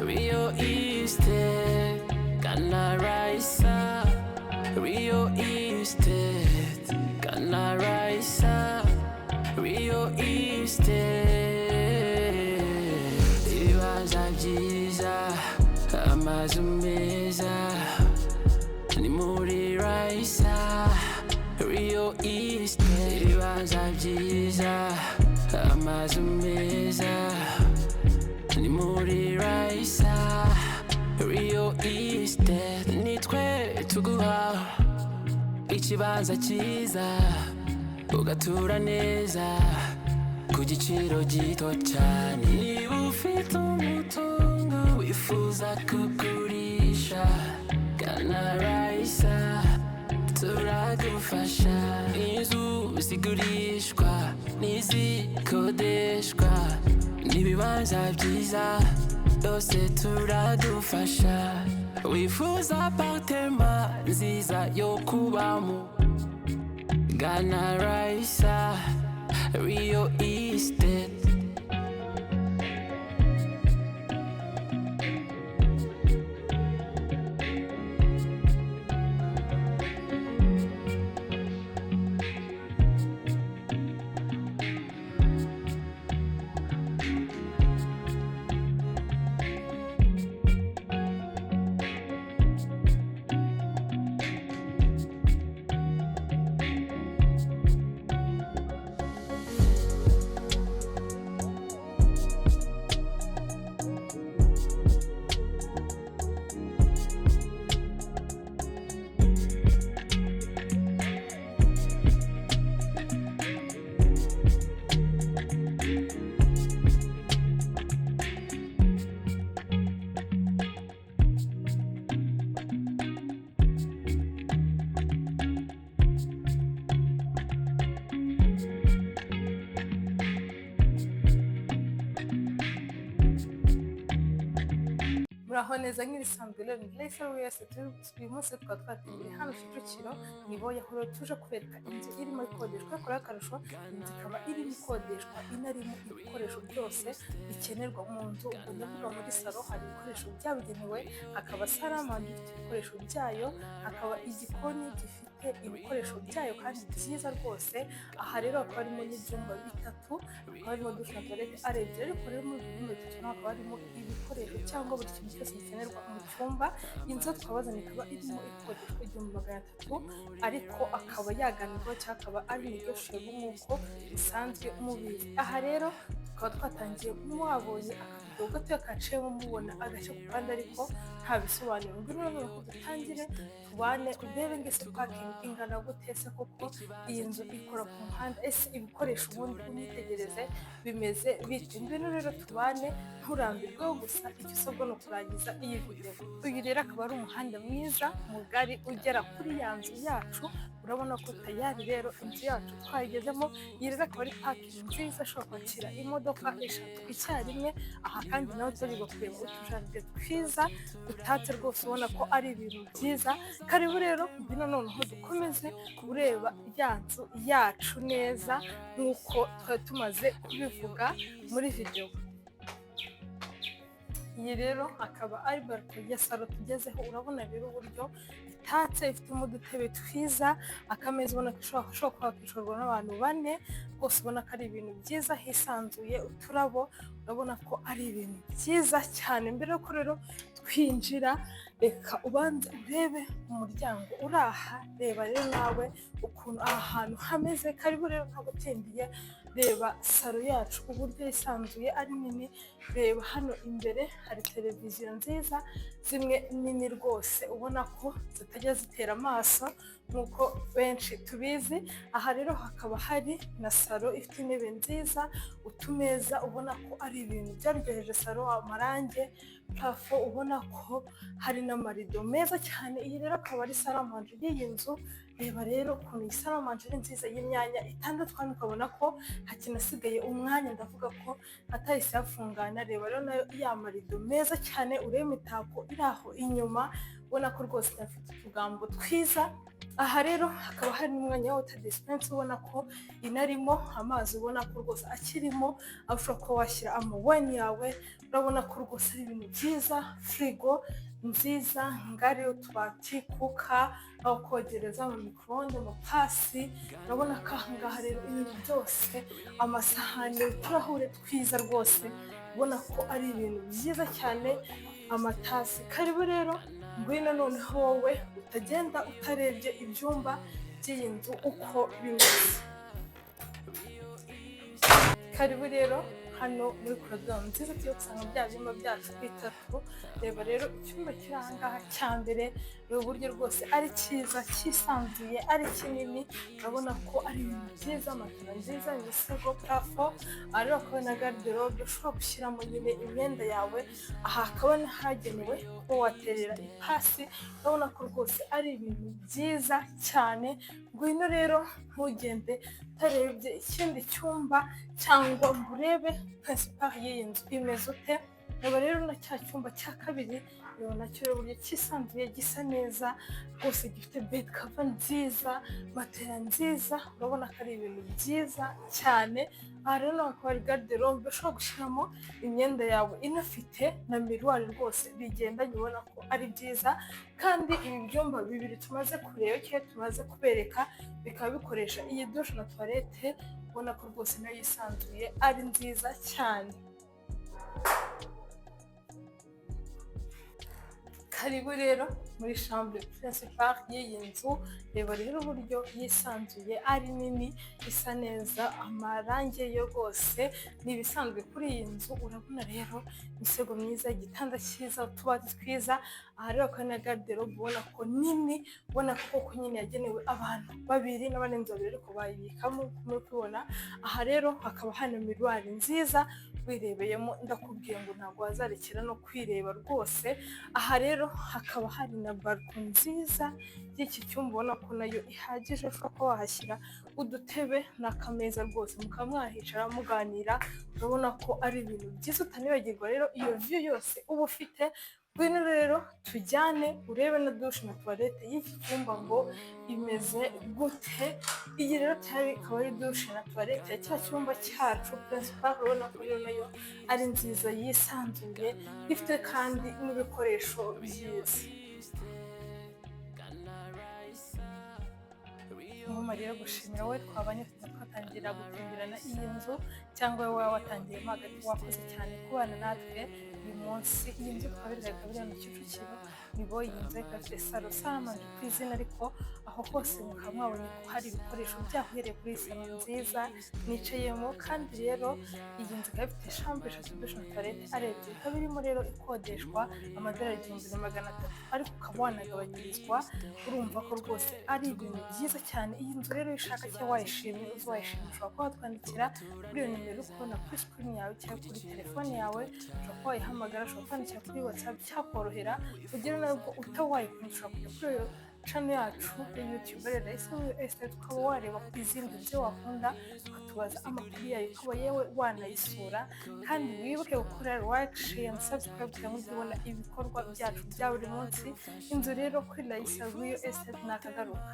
Rio Estate, Kana Raissa, Rio Estate, Kana Raissa, Rio Estate. Ibibanza byiza, amazu meza, ni muri Raissa, Rio Estate. Ibibanza byiza, amazu meza, ni muri Raissa, Rio Estate. Nitwe tuguha ikibanza cyiza, ugatura neza ku giciro gito cyane. Niba ufite umutungo wifuza kugurisha, gana Raissa turagufasha. Inzu zigurishwa n'izikodeshwa, n'ibibanza byiza byose turagufasha. Wifuza apartment nziza yo kubamo, gana Raissa, Rio Estate. muraho neza nk'ibisanzwe rero ni Raissa uyu munsi tukaba twateguriye hano Kicukiro niboye aho tuje kubereka inzu irimo ikodeshwa kuri akarusho. Inzu ikaba irimo ikodeshwa inarimo ibikoresho byose bikenerwa mu nzu. Unavuga muri salo hari ibikoresho byabugenewe, hakaba saramanje ifite ibikoresho byayo, hakaba igikoni gifite ibikoresho byayo kandi byiza rwose. Aha rero hakaba harimo n'ibyumba bitatu, hakaba harimo dushe na toilette ari ebyiri, ariko rero muri ibi bitatu hakaba harimo ibikoresho cyangwa buri kintu cyose gikenerwa mu cyumba. Inzu twabazanye ikaba irimo ikodeshwa 1300, ariko akaba yaganirwa cyangwa akaba ari negotiable nk'uko bisanzwe mubizi. Aha rero tukaba twatangiye mwabonye akavidewo gatoya kaciyemo mubona agashya ku kandi, ariko nta bisobanuro. Ngwino rero ko dutangire tubane urebe ngese parking ingana gute, se koko iyi nzu ikora ku muhanda, ese ibikoresho ubundi unitegereze bimeze bite. Ngwino rero tubane nturambirweho, gusa icyo usabwa no kurangiza iyi video. Uyu rero akaba ari umuhanda mwiza mugari ugera kuri ya nzu yacu. Urabona ko tayari rero inzu yacu twayigezemo. Iyi rero akaba ari parking nziza ashobora kwakira imodoka eshatu icyarimwe. Aha kandi nawe turi kureba utujaride twiza dutatse rwose, ubona ko ari ibintu byiza. Karibu rero ngwino noneho dukomeze kureba ya nzu yacu neza nk'uko twari tumaze kubivuga muri video. Iyi rero akaba ari balcon ya salo tugezeho. Urabona rero uburyo itatse, ifitemo udutebe twiza, akameza ubona ko ashobora kwicarwa n'abantu 4 rwose. Ubona ko ari ibintu byiza hisanzuye, uturabo, urabona ko ari ibintu byiza cyane. Mbere yuko rero twinjira, reka ubanze urebe umuryango uraha. Reba rero nawe ukuntu aha hantu hameze. Karibu rero ntagutindiye, reba salo yacu uburyo yisanzuye ari nini. Reba hano imbere hari televiziyo nziza, zimwe nini rwose ubona ko zitajya zitera amaso nk'uko benshi tubizi. Aha rero hakaba hari na salo ifite intebe nziza, utumeza, ubona ko ari ibintu byaryoheje salo. Amarange, plafo, ubona ko hari n'amarido meza cyane. Iyi rero akaba ari saramanje y'iyi nzu. Reba rero ukuntu iyi saramanje ari nziza y'imyanya 6, kandi ukabona ko hakinasigaye umwanya, ndavuga ko atahise yafungana. Reba rero nayo ya marido meza cyane, urebe imitako iri aho inyuma, ubona ko rwose afite utugambo twiza. aha rero hakaba hari n'umwanya wa water dispense ubona ko inarimo amazi, ubona ko rwose akirimo, aho ushobora kuba washyira amawayini yawe. Urabona ko rwose ari ibintu byiza, firigo nziza ngari, utubati, kuka, aho kogereza, mu micro-onde, amapasi. Urabona ko aha ngaha rero ibintu byose, amasahani, uturahure twiza rwose, ubona ko ari ibintu byiza cyane, amatasi. Karibu rero ngwino noneho wowe utagenda utarebye ibyumba by'iyi nzu uko bimeze. Karibu rero hano muri korodoro nziza tugiye gusanga bya byumba byacu bitatu. Reba rero icyumba kiri aha ngaha cya mbere, reba uburyo rwose ari cyiza, cyisanzuye, ari kinini. Urabona ko ari ibintu byiza, matera nziza, imisego, parafo. Aha rero hakaba na garderobe ushobora gushyiramo nyine imyenda yawe. Aha hakaba hagenewe kuba waterera ipasi. Urabona ko rwose ari ibintu byiza cyane. Ngwino rero ntugende utarebye ikindi cyumba cyangwa ngo urebe principal y'iyi nzu imeze ute. Reba rero na cya cyumba cya kabiri, reba nacyo rero uburyo cyisanzuye, gisa neza rwose, gifite bed cover nziza, matera nziza. Urabona ko ari ibintu byiza cyane. Aha rero hakaba hari garderobe ushobora gushyiramo imyenda yawe, inafite na miruwari rwose bigendanye, ubona ko ari byiza. Kandi ibi byumba bibiri tumaze kureba cyangwa tumaze kubereka bikaba bikoresha iyi dushe na toilette. Ubona ko rwose nayo yisanzuye, ari nziza cyane. Karibu rero muri chambre principale y'iyi nzu. Reba rero uburyo yisanzuye, ari nini, isa neza, amarangi yo rwose ni ibisanzwe kuri iyi nzu. Urabona rero imisego myiza, igitanda cyiza, utubati twiza. Aha rero hakaba na garderobe ubona ko nini, ubona ko koko nyine yagenewe abantu babiri n'abarenze babiri ariko bayibikamo muri kubibona. Aha rero hakaba hari miruwari nziza, wirebeyemo ndakubwiye ngo ntabwo wazarekera no kwireba rwose. Aha rero hakaba hari na balcon nziza y'iki cyumba, ubona ko nayo ihagije, ushobora kuba wahashyira udutebe n'akameza rwose, mukaba mwahicara muganira. Urabona ko ari ibintu byiza, utanibagirwa rero iyo view yose uba ufite. Ngwino rero tujyane urebe na dushe na toilette y'iki cyumba ngo imeze gute. Iyi rero tayari ikaba ari dushe na toilette ya cya cyumba cyacu principal. Urabona ko rero nayo ari nziza, yisanzuye, ifite kandi n'ibikoresho byiza. Ngoma rero gushimira wowe twabanye twatangira gutemberana iyi nzu, cyangwa wowe watangiyemo hagati, wakoze cyane kubana natwe uyu munsi. Iyi nzu twabereka biriya mu Kicukiro, niboye iyi nzu ikafite salo samanje ku izina, ariko aho hose mukaba mwabonye ko hari ibikoresho byahereye kuri salo nziza nicayemo. Kandi rero iyi nzu ikaba ifite chambre eshatu, dushe na toilette ari ebyiri. Ikaba irimo rero ikodeshwa amadolari 1300, ariko ukaba wanagabanyirizwa. Urumva ko rwose ari ibintu byiza cyane. Iyi nzu rero ushaka cyangwa wayishimye, uzayishimye, ushobora kuba watwandikira kuri iyo nimero uri kubona kuri screen yawe cyangwa kuri telefone yawe. Ushobora kuba wayihamagara, ushobora kwandikira kuri WhatsApp, cyakorohera kugira nabwo utawayikunda. Ushobora kujya kuri iyo channel yacu ya YouTube Raissa, ukaba wareba ku izindi byo wakunda, ukatubaza amakuru yayo, ukaba yewe wanayisura. Kandi wibuke gukora like, share and subscribe kugira ngo ubone ibikorwa byacu bya buri munsi. Inzu rero kuri Raissa nakagaruka.